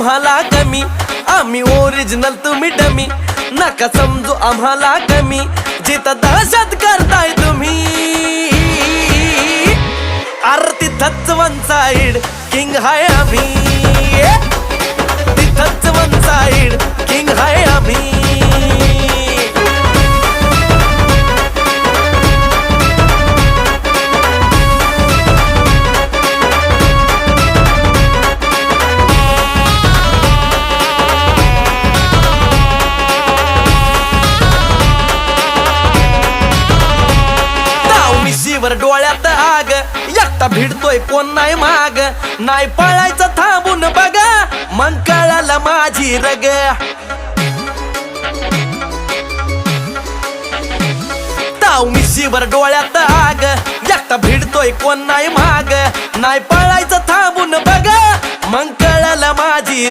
आम्हाला कमी, आम्ही ओरिजिनल तुम्ही डमी. नका समजू आम्हाला कमी, जिथं दहशत करताय तुम्ही. अरे तिथंच वन साइड किंग हाय आम्ही, तिथंच वन साइड किंग हाय आम्ही. वर डोळ्यात आग, एकटा भिडतोय कोण नाही माग. नाही पळायचं थांबून बघा, मग कळालं माझी रग. ताव मिशीवर डोळ्यात आग, एकटा भिडतोय कोण नाही माग. नाही पळायचं थांबून बघा, मग कळालं माझी